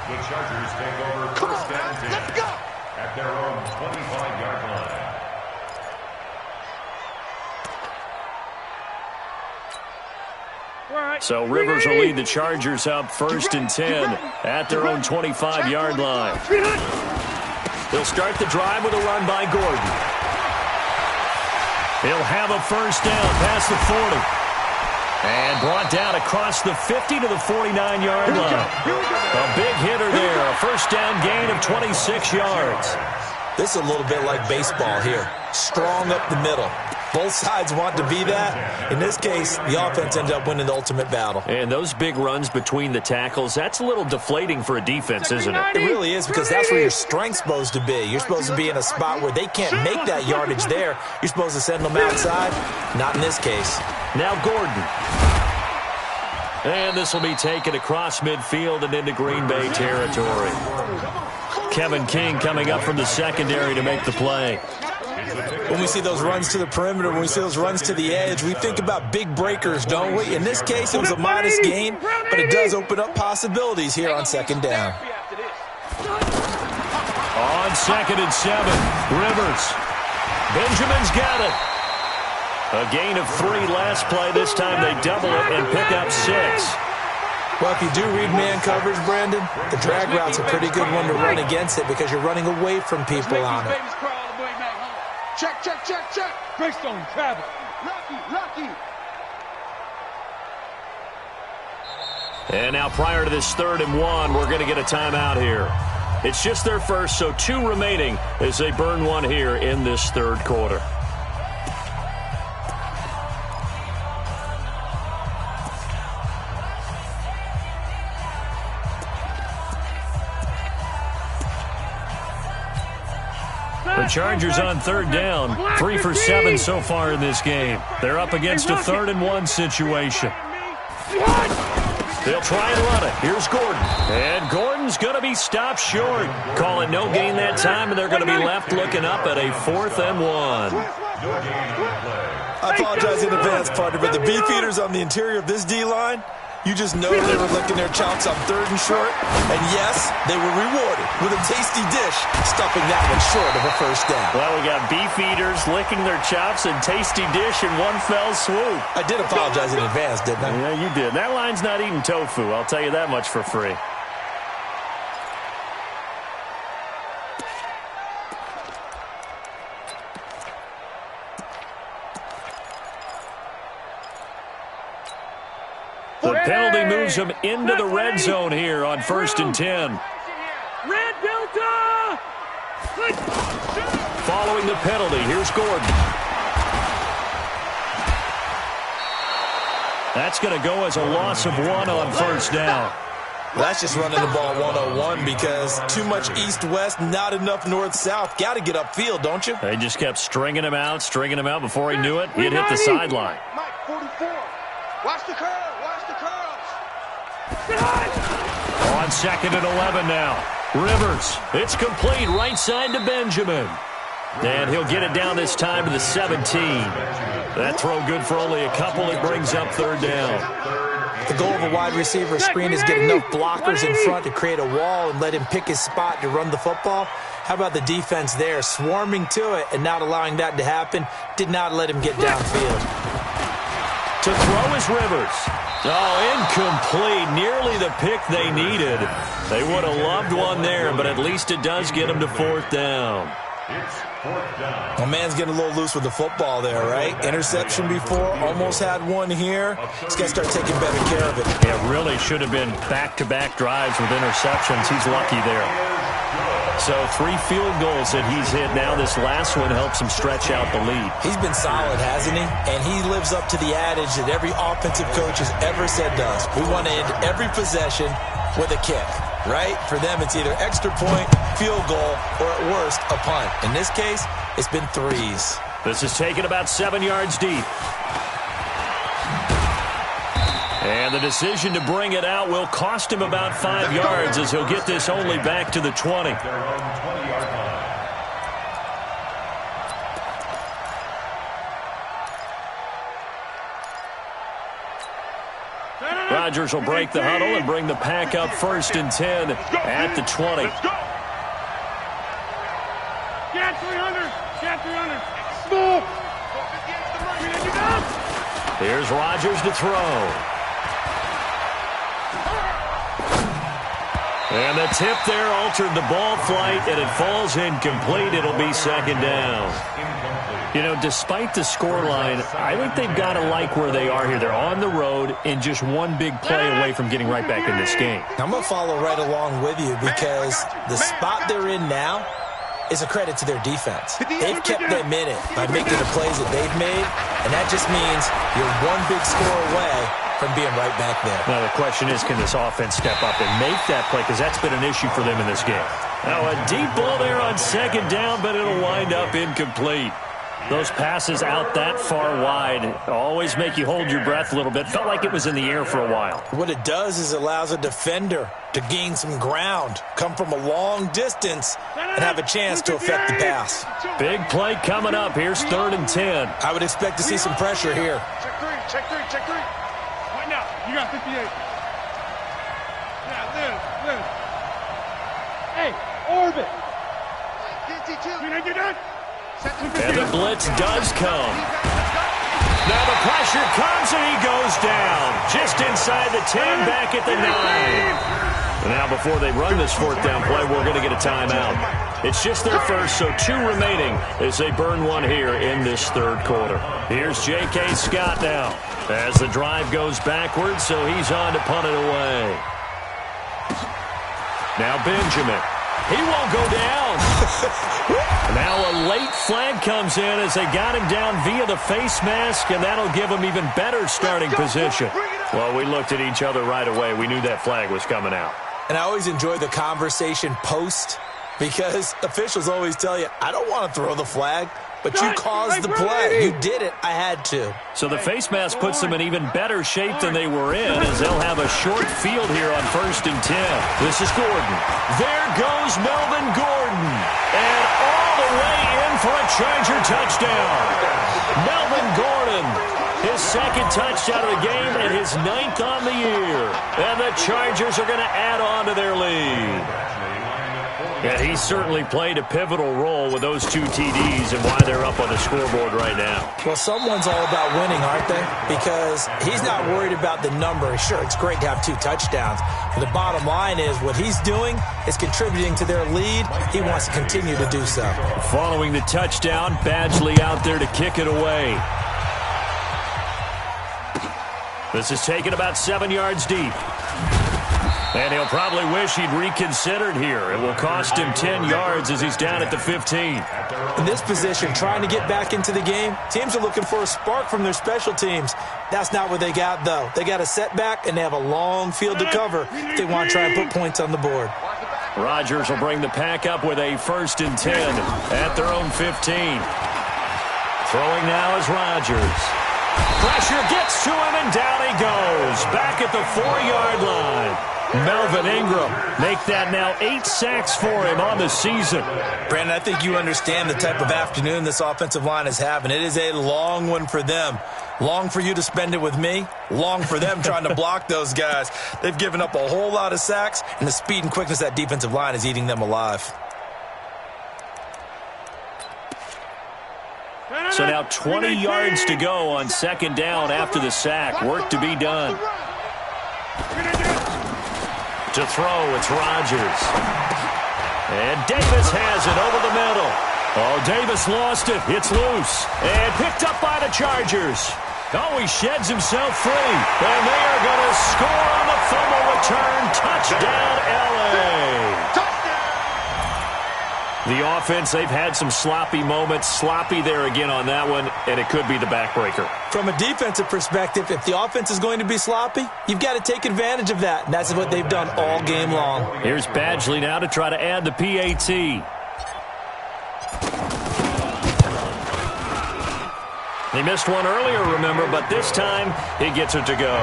The Chargers take over first and 10 at their own 25-yard line. So Rivers will lead the Chargers up first and 10 at their own 25-yard line. They'll start the drive with a run by Gordon. He'll have a first down past the 40. And brought down across the 50 to the 49-yard line. A big hitter there, a first down gain of 26 yards. This is a little bit like baseball here. Strong up the middle. Both sides want to be that. In this case, the offense ended up winning the ultimate battle. And those big runs between the tackles, that's a little deflating for a defense, isn't it? It really is, because that's where your strength's supposed to be. You're supposed to be in a spot where they can't make that yardage there. You're supposed to send them outside. Not in this case. Now Gordon. And this will be taken across midfield and into Green Bay territory. Kevin King coming up from the secondary to make the play. When we see those runs to the perimeter, when we see those runs to the edge, we think about big breakers, don't we? In this case, it was a modest gain, but it does open up possibilities here on second down. On second and 7, Rivers. Benjamin's got it. A gain of 3 last play. This time they double it and pick up 6. Well, if you do read man coverage, Brandon, the drag route's a pretty good one to run against it because you're running away from people on it. Check, check, check, check. Greystone, travel. Lucky. And now prior to this 3rd and 1, we're going to get a timeout here. It's just their first, so 2 remaining as they burn one here in this 3rd quarter. The Chargers on 3rd down, 3 for 7 so far in this game. They're up against a 3rd and 1 situation. They'll try and run it. Here's Gordon. And Gordon's going to be stopped short. Call it no gain that time, and they're going to be left looking up at a 4th and 1. I apologize in advance, partner, but the beefeaters on the interior of this D-line, you just know they were licking their chops on 3rd and short. And yes, they were rewarded with a tasty dish, stuffing that one short of a first down. Well, we got beef eaters licking their chops and tasty dish in one fell swoop. I did apologize in advance, didn't I? Yeah, you did. That line's not eating tofu, I'll tell you that much for free. The penalty moves them into the red zone here on 1st and 10. Red Delta! Following the penalty, here's Gordon. That's going to go as a loss of 1 on 1st down. Well, that's just running the ball 101 because too much east-west, not enough north-south. Got to get upfield, don't you? They just kept stringing him out before he knew it. He'd hit the sideline. Mike, 44. Watch the curl. On 2nd and 11 now. Rivers. It's complete. Right side to Benjamin. And he'll get it down this time to the 17. That throw good for only a couple. It brings up 3rd down. The goal of a wide receiver screen is get enough blockers in front to create a wall and let him pick his spot to run the football. How about the defense there, swarming to it and not allowing that to happen? Did not let him get downfield. To throw is Rivers. Oh, incomplete. Nearly the pick they needed. They would have loved one there, but at least it does get them to 4th down. It's 4th down. Well, man's getting a little loose with the football there, right? Interception before, almost had one here. He's got to start taking better care of it. Yeah, really should have been back-to-back drives with interceptions. He's lucky there. So 3 field goals that he's hit now. This last one helps him stretch out the lead. He's been solid, hasn't he? And he lives up to the adage that every offensive coach has ever said to us. We want to end every possession with a kick, right? For them, it's either extra point, field goal, or at worst, a punt. In this case, it's been 3s. This is taken about 7 yards deep. And the decision to bring it out will cost him about 5 yards as he'll get this only back to the 20. Their own 20-yard line. Rodgers will break the huddle and bring the pack up 1st and 10 at the 20. Let's go. Get 300. Get 300. Small. Here's Rodgers to throw. And the tip there altered the ball flight, and it falls incomplete. It'll be 2nd down. You know, despite the scoreline, I think they've got to like where they are here. They're on the road and just one big play away from getting right back in this game. I'm going to follow right along with you because the spot they're in now is a credit to their defense. They've kept them in it by making the plays that they've made, and that just means you're one big score away from being right back there. Now, the question is, can this offense step up and make that play? Because that's been an issue for them in this game. Now, a deep ball there on 2nd down, but it'll wind up incomplete. Those passes out that far wide always make you hold your breath a little bit. Felt like it was in the air for a while. What it does is it allows a defender to gain some ground, come from a long distance, and have a chance to affect the pass. Big play coming up. Here's 3rd and 10. I would expect to see some pressure here. Check three, check three, check three. Right now. You got 58. Yeah, live. Hey, orbit. 52. You think you're done? And the blitz does come. Now the pressure comes and he goes down. Just inside the 10, back at the 9. And now before they run this 4th down play, we're going to get a timeout. It's just their first, so 2 remaining as they burn one here in this 3rd quarter. Here's J.K. Scott now as the drive goes backwards, so he's on to punt it away. Now Benjamin. He won't go down. Now a late flag comes in as they got him down via the face mask, and that'll give him even better starting position. Well, we looked at each other right away. We knew that flag was coming out. And I always enjoy the conversation post because officials always tell you, I don't want to throw the flag, but you caused the play. You did it. I had to. So the face mask puts them in even better shape than they were in as they'll have a short field here on 1st and 10. This is Gordon. There goes Melvin Gordon. And all the way in for a Charger touchdown. Melvin Gordon, his 2nd touchdown of the game and his 9th on the year. And the Chargers are going to add on to their lead. Yeah, he certainly played a pivotal role with those 2 TDs and why they're up on the scoreboard right now. Well, someone's all about winning, aren't they? Because he's not worried about the number. Sure, it's great to have 2 touchdowns. But the bottom line is what he's doing is contributing to their lead. He wants to continue to do so. Following the touchdown, Badgley out there to kick it away. This is taken about 7 yards deep. And he'll probably wish he'd reconsidered here. It will cost him 10 yards as he's down at the 15. In this position, trying to get back into the game, teams are looking for a spark from their special teams. That's not what they got, though. They got a setback, and they have a long field to cover if they want to try and put points on the board. Rodgers will bring the pack up with a 1st and 10 at their own 15. Throwing now is Rodgers. Pressure gets to him, and down he goes. Back at the 4-yard line. Melvin Ingram make that now 8 sacks for him on the season. Brandon, I think you understand the type of afternoon this offensive line is having. It is a long one for them. Long for you to spend it with me. Long for them trying to block those guys. They've given up a whole lot of sacks, and the speed and quickness of that defensive line is eating them alive. So now 20 yards to go on 2nd down after the sack. Work to be done. To throw, it's Rodgers. And Davis has it over the middle. Oh, Davis lost it. It's loose. And picked up by the Chargers. Oh, he sheds himself free. And they are going to score on the fumble return. Touchdown, L.A. The offense, they've had some sloppy moments. Sloppy there again on that one, and it could be the backbreaker. From a defensive perspective, if the offense is going to be sloppy, you've got to take advantage of that, and that's what they've done all game long. Here's Badgley now to try to add the PAT. He missed one earlier, remember, but this time he gets it to go.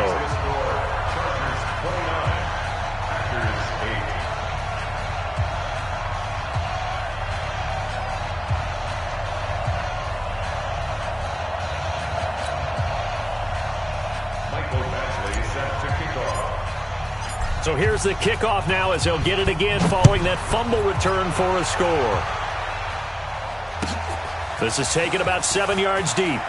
So here's the kickoff now as he'll get it again following that fumble return for a score. This is taken about 7 yards deep.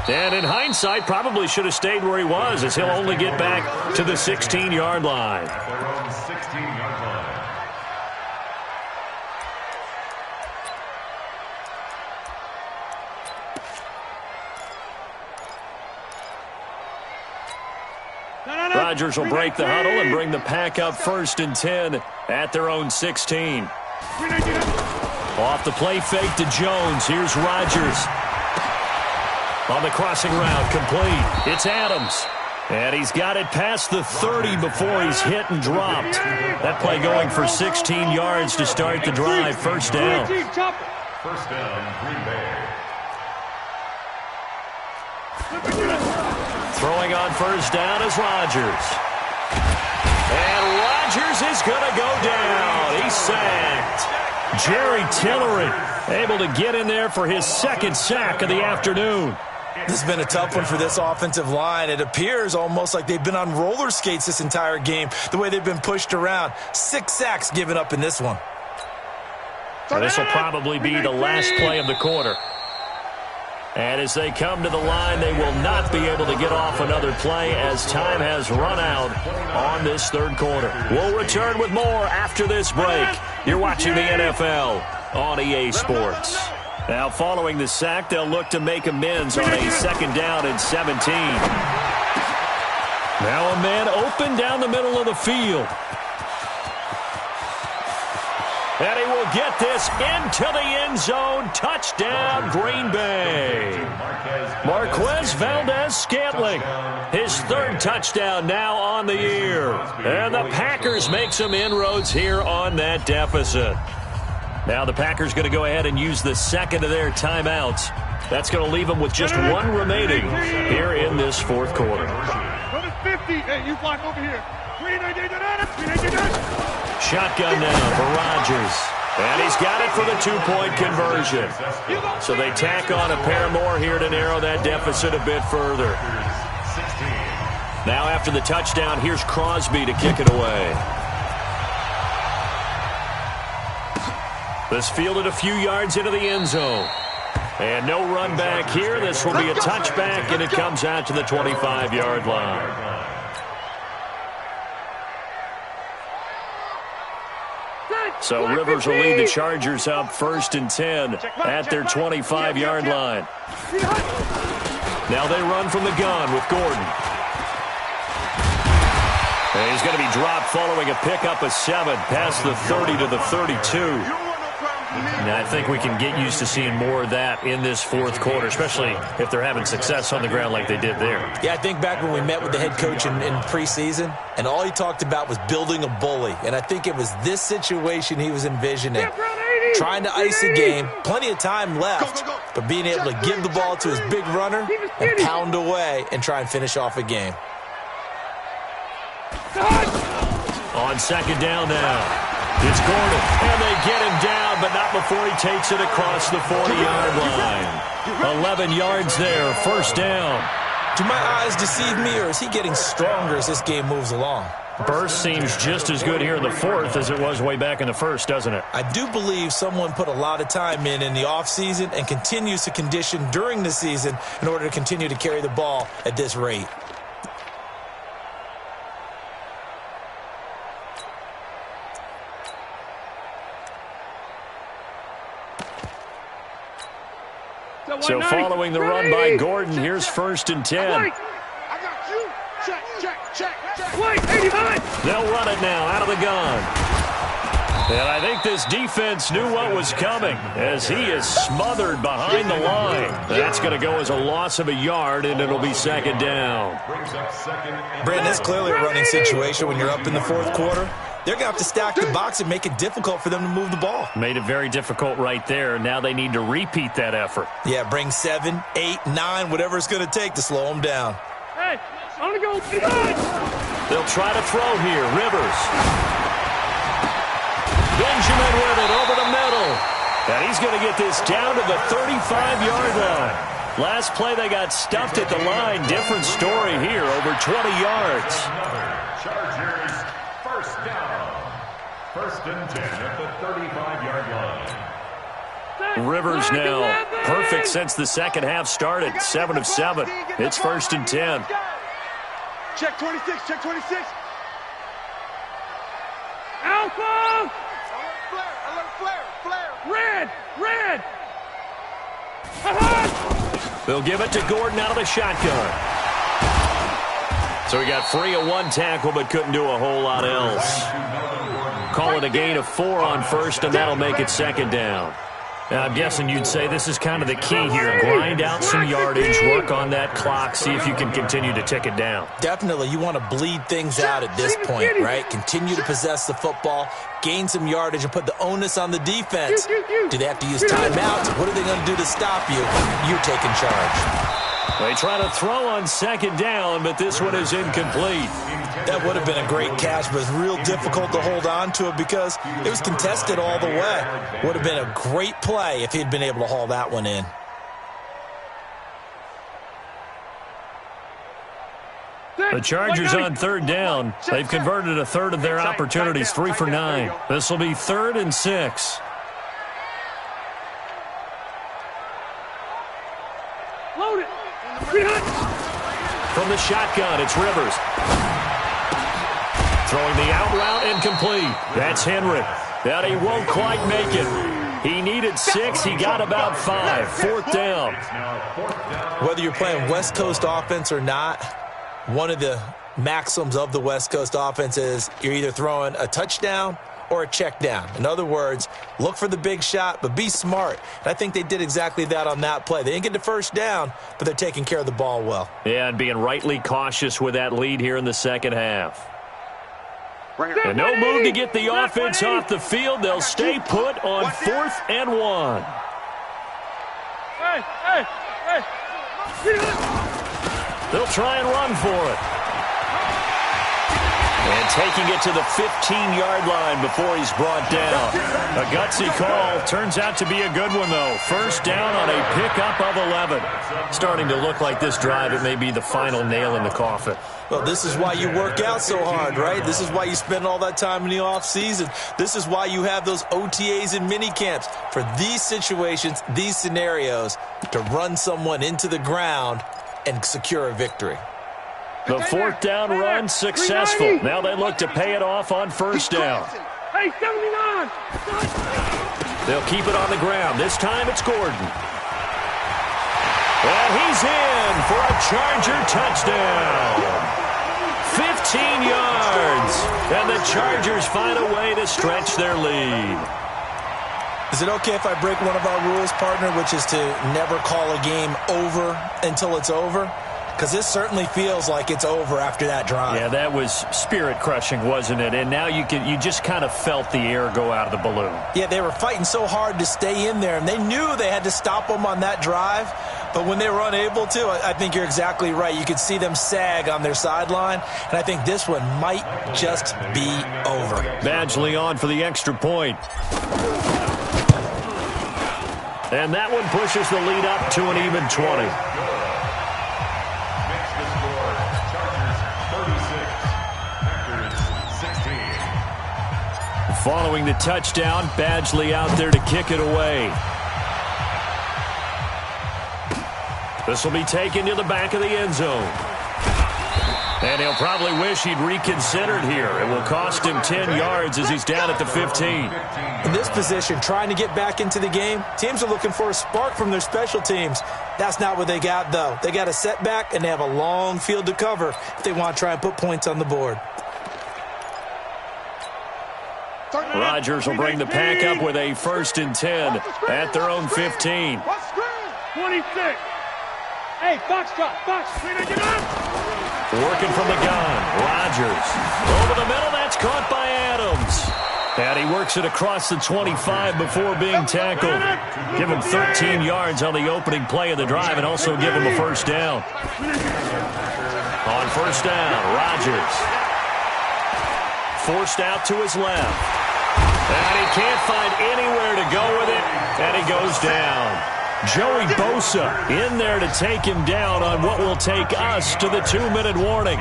And in hindsight, probably should have stayed where he was, as he'll only get back to the 16-yard line. At their own 16-yard line. Rodgers will break the huddle and bring the pack up 1st and 10 at their own 16. Off the play fake to Jones. Here's Rodgers. On the crossing route, complete. It's Adams. And he's got it past the 30 before he's hit and dropped. That play going for 16 yards to start the drive. 1st down. 1st down, Green Bay. Throwing on 1st down is Rodgers. And Rodgers is going to go down. He's sacked. Jerry Tillery able to get in there for his 2nd sack of the afternoon. This has been a tough one for this offensive line. It appears almost like they've been on roller skates this entire game, the way they've been pushed around. 6 sacks given up in this one. So this will probably be the last play of the quarter. And as they come to the line, they will not be able to get off another play as time has run out on this 3rd quarter. We'll return with more after this break. You're watching the NFL on EA Sports. Now, following the sack, they'll look to make amends on a 2nd down and 17. Now a man open down the middle of the field. And he will get this into the end zone. Touchdown, Green Bay. Marquez Valdez-Scantling, his 3rd touchdown now on the year. And the Packers make some inroads here on that deficit. Now the Packers going to go ahead and use the 2nd of their timeouts. That's going to leave them with just 1 remaining here in this 4th quarter. 50. Hey, you block over here. Shotgun now for Rodgers. And he's got it for the 2-point conversion. So they tack on a pair more here to narrow that deficit a bit further. Now after the touchdown, here's Crosby to kick it away. This fielded a few yards into the end zone. And no run back here. This will be a touchback, and it comes out to the 25-yard line. So Rivers will lead the Chargers up 1st and 10 at their 25-yard line. Now they run from the gun with Gordon. And he's going to be dropped following a pickup of 7 past the 30 to the 32. Now, I think we can get used to seeing more of that in this 4th quarter, especially if they're having success on the ground like they did there. Yeah, I think back when we met with the head coach in preseason, and all he talked about was building a bully. And I think it was this situation he was envisioning. Trying to ice a game, plenty of time left, but being able to give the ball to his big runner and pound away and try and finish off a game. On 2nd down now. It's Gordon, and they get him down, but not before he takes it across the 40-yard line. 11 yards there, 1st down. Do my eyes deceive me, or is he getting stronger as this game moves along? Burst seems just as good here in the 4th as it was way back in the 1st, doesn't it? I do believe someone put a lot of time in the offseason and continues to condition during the season in order to continue to carry the ball at this rate. So following the run by Gordon, here's 1st and 10. I got you. Check. Wait, 89. They'll run it now out of the gun. And I think this defense knew what was coming as he is smothered behind the line. That's going to go as a loss of a yard, and it'll be 2nd down. Brandon, it's clearly a running situation when you're up in the 4th quarter. They're going to have to stack the box and make it difficult for them to move the ball. Made it very difficult right there. Now they need to repeat that effort. Yeah, bring 7, 8, 9, whatever it's going to take to slow them down. Hey, I want to go behind. They'll try to throw here. Rivers. Benjamin with it over the middle. And he's going to get this down to the 35-yard line. Last play they got stuffed at the line. Different story here, over 20 yards. Chargers first down. First and 10 at the 35-yard line. Rivers now perfect since the second half started. 7 of 7. It's first and 10. Check 26, check 26. Alpha! Alert, flare. Red! They'll give it to Gordon out of the shotgun. So he got free of one tackle but couldn't do a whole lot else. Call it a gain of 4 on first, and that'll make it second down. Now, I'm guessing you'd say this is kind of the key here. Grind out some yardage, work on that clock, see if you can continue to tick it down. Definitely, you want to bleed things out at this point, right? Continue to possess the football, gain some yardage, and put the onus on the defense. Do they have to use timeouts? What are they going to do to stop you? You're taking charge. They try to throw on second down, but this one is incomplete. That would have been a great catch, but it's real difficult to hold on to it because it was contested all the way. Would have been a great play if he'd been able to haul that one in. The Chargers on third down. They've converted a third of their opportunities, 3 for 9. This will be 3rd and 6. Load it! From the shotgun, it's Rivers. Throwing the out route incomplete. That's Henry. That he won't quite make it. He needed 6. He got about 5. 4th down. Whether you're playing West Coast offense or not, one of the maxims of the West Coast offense is you're either throwing a touchdown or a check down. In other words, look for the big shot, but be smart. And I think they did exactly that on that play. They didn't get the first down, but they're taking care of the ball well. Yeah, and being rightly cautious with that lead here in the second half. And no move to get the offense off the field. They'll stay put on 4th and 1. They'll try and run for it. And taking it to the 15-yard line before he's brought down. A gutsy call. Turns out to be a good one, though. First down on a pickup of 11. Starting to look like this drive, it may be the final nail in the coffin. Well, this is why you work out so hard, right? This is why you spend all that time in the offseason. This is why you have those OTAs and mini camps. For these situations, these scenarios, to run someone into the ground and secure a victory. The 4th down run successful. Now they look to pay it off on first down. Hey, 79! They'll keep it on the ground. This time it's Gordon. And he's in for a Charger touchdown. 15 yards. And the Chargers find a way to stretch their lead. Is it okay if I break one of our rules, partner, which is to never call a game over until it's over? Because this certainly feels like it's over after that drive. Yeah, that was spirit-crushing, wasn't it? And now you just kind of felt the air go out of the balloon. Yeah, they were fighting so hard to stay in there, and they knew they had to stop them on that drive. But when they were unable to, I think you're exactly right. You could see them sag on their sideline, and I think this one might just be over. Badgley on for the extra point. And that one pushes the lead up to an even 20. Following the touchdown, Badgley out there to kick it away. This will be taken to the back of the end zone. And he'll probably wish he'd reconsidered here. It will cost him 10 yards as he's down at the 15. In this position, trying to get back into the game, teams are looking for a spark from their special teams. That's not what they got, though. They got a setback, and they have a long field to cover if they want to try and put points on the board. Rodgers will bring the pack up with a 1st and 10 at their own 15. 26. Hey, box drop, box. Working from the gun, Rodgers. Over the middle, that's caught by Adams. And he works it across the 25 before being tackled. Give him 13 yards on the opening play of the drive and also give him a first down. On first down, Rodgers. Forced out to his left. And he can't find anywhere to go with it, and he goes down. Joey Bosa in there to take him down on what will take us to the 2-minute warning.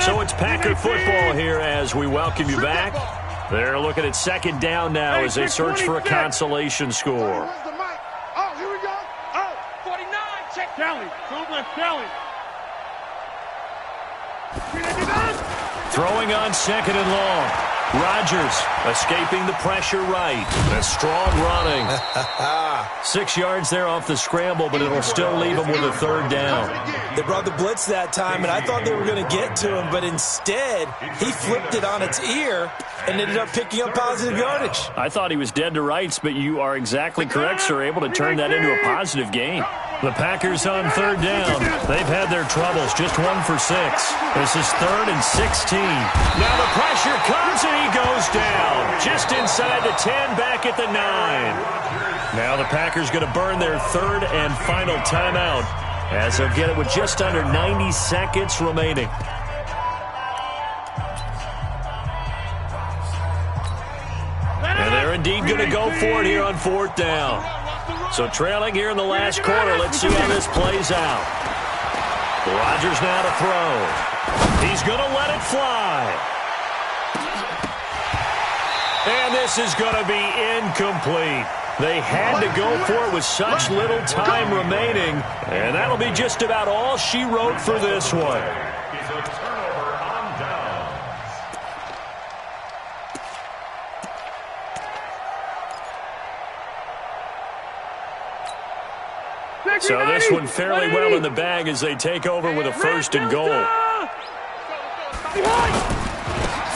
So it's Packer football here as we welcome you back. They're looking at second down now as they search for a consolation score. Oh, here we go. Oh, 49, check. Kelly, don't left Kelly. Throwing on second and long. Rodgers escaping the pressure right. A strong running. 6 yards there off the scramble, but it'll still leave him with a third down. They brought the blitz that time, and I thought they were going to get to him, but instead he flipped it on its ear and ended up picking up positive yardage. I thought he was dead to rights, but you are exactly correct, sir, able to turn that into a positive gain. The Packers on third down. They've had their troubles, just 1 for 6. This is 3rd and 16. Now the pressure comes and he goes down. Just inside the 10, back at the 9. Now the Packers going to burn their 3rd and final timeout as they'll get it with just under 90 seconds remaining. And they're indeed going to go for it here on 4th down. So trailing here in the last quarter, let's see how this plays out. Rodgers now to throw. He's going to let it fly. And this is going to be incomplete. They had to go for it with such little time remaining, and that'll be just about all she wrote for this one. So this one fairly well in the bag as they take over with a 1st and goal.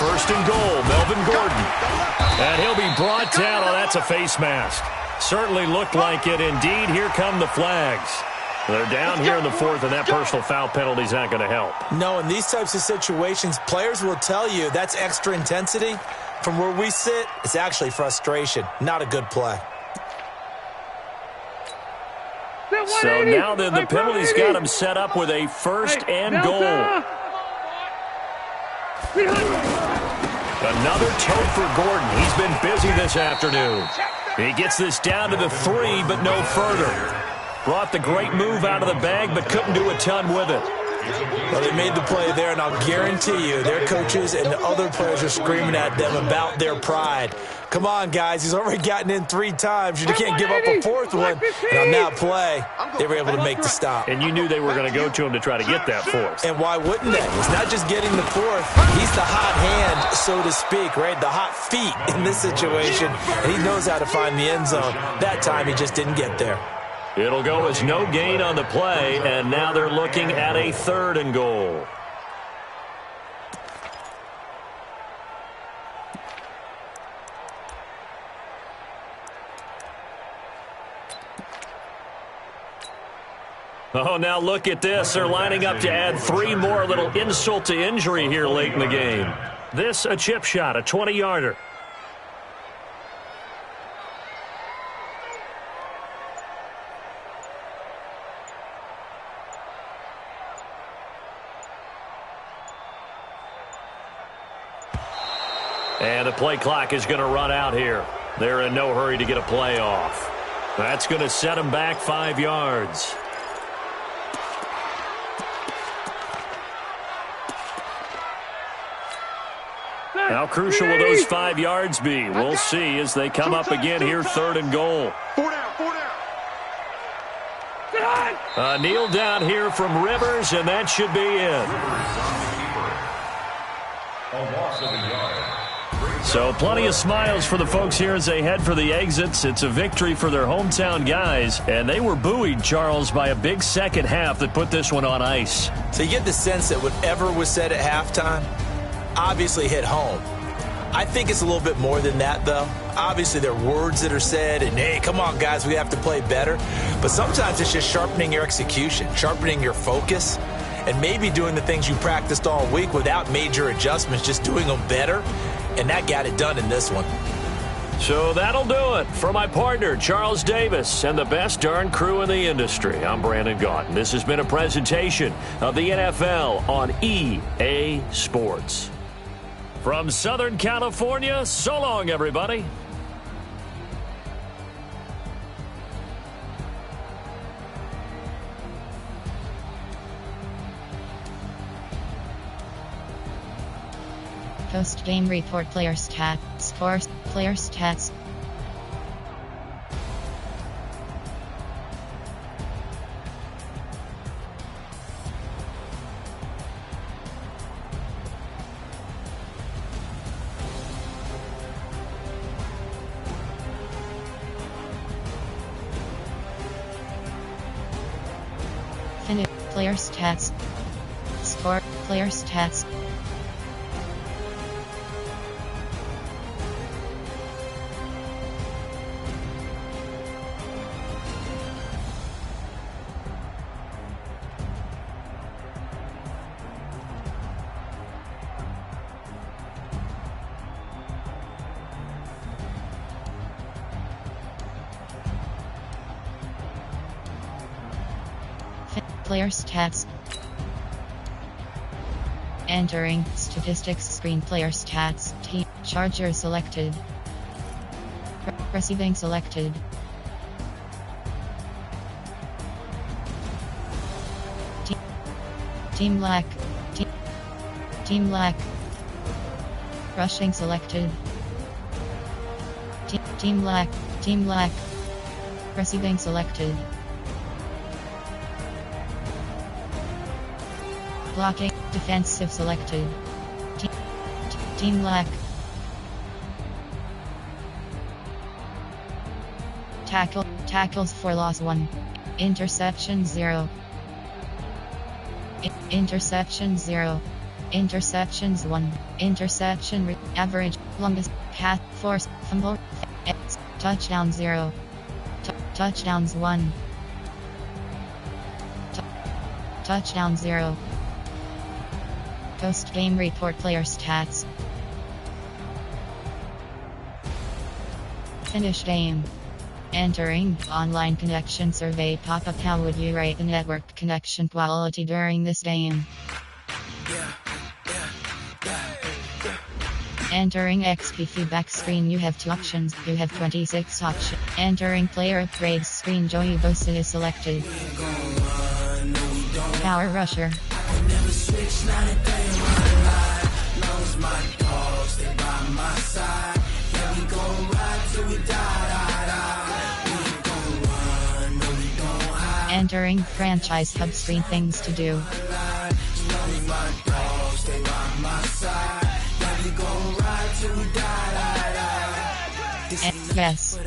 1st and goal, Melvin Gordon. And he'll be brought down. Oh, that's a face mask. Certainly looked like it. Indeed, here come the flags. They're down here in the 4th, and that personal foul penalty is not going to help. No, in these types of situations, players will tell you that's extra intensity. From where we sit, it's actually frustration. Not a good play. So now then, the penalty's got him set up with a 1st and goal. Another tote for Gordon. He's been busy this afternoon. He gets this down to the 3, but no further. Brought the great move out of the bag, but couldn't do a ton with it. Well, they made the play there, and I'll guarantee you their coaches and the other players are screaming at them about their pride. Come on, guys. He's already gotten in 3 times. You can't give up a 4th one. And on that play, they were able to make the stop. And you knew they were going to go to him to try to get that 4th. And why wouldn't they? It's not just getting the 4th. He's the hot hand, so to speak, right? The hot feet in this situation. And he knows how to find the end zone. That time, he just didn't get there. It'll go as no gain on the play, and now they're looking at a 3rd and goal. Oh, now look at this. They're lining up to add 3 more, a little insult to injury here late in the game. This, a chip shot, a 20-yarder. And the play clock is going to run out here. They're in no hurry to get a play off. That's going to set them back 5 yards. How crucial will those 5 yards be? We'll see as they come up again here, 3rd and goal. 4 down. Kneel down here from Rivers, and that should be it. A loss of a yard. So plenty of smiles for the folks here as they head for the exits. It's a victory for their hometown guys, and they were buoyed, Charles, by a big second half that put this one on ice. So you get the sense that whatever was said at halftime obviously hit home. I think it's a little bit more than that, though. Obviously, there are words that are said, and, hey, come on, guys, we have to play better. But sometimes it's just sharpening your execution, sharpening your focus, and maybe doing the things you practiced all week without major adjustments, just doing them better. And that got it done in this one. So that'll do it. For my partner, Charles Davis, and the best darn crew in the industry, I'm Brandon Gaunt. This has been a presentation of the NFL on EA Sports. From Southern California, so long, everybody. Post-game report, player stats, scores, player stats. Finish, player stats. Score, player stats. Player stats. Entering statistics screen, player stats. Team Charger selected. Receiving selected. Team lack. Team lack. Rushing selected. Team lack. Team lack. Receiving selected. Blocking, defensive selected. Team lack. Tackles for loss 1. Interception 0. Interception 0. Interceptions 1. Interception average, longest, path, force, fumble, touchdown 0. Touchdowns 1. Touchdown 0. Post-game report, player stats. Finish game. Entering online connection survey pop-up. How would you rate the network connection quality during this game? Entering XP feedback screen, you have 2 options. You have 26 options. Entering player upgrades screen, Joey Bosa is selected. Power rusher. Entering franchise hub screen, things to do. Yes.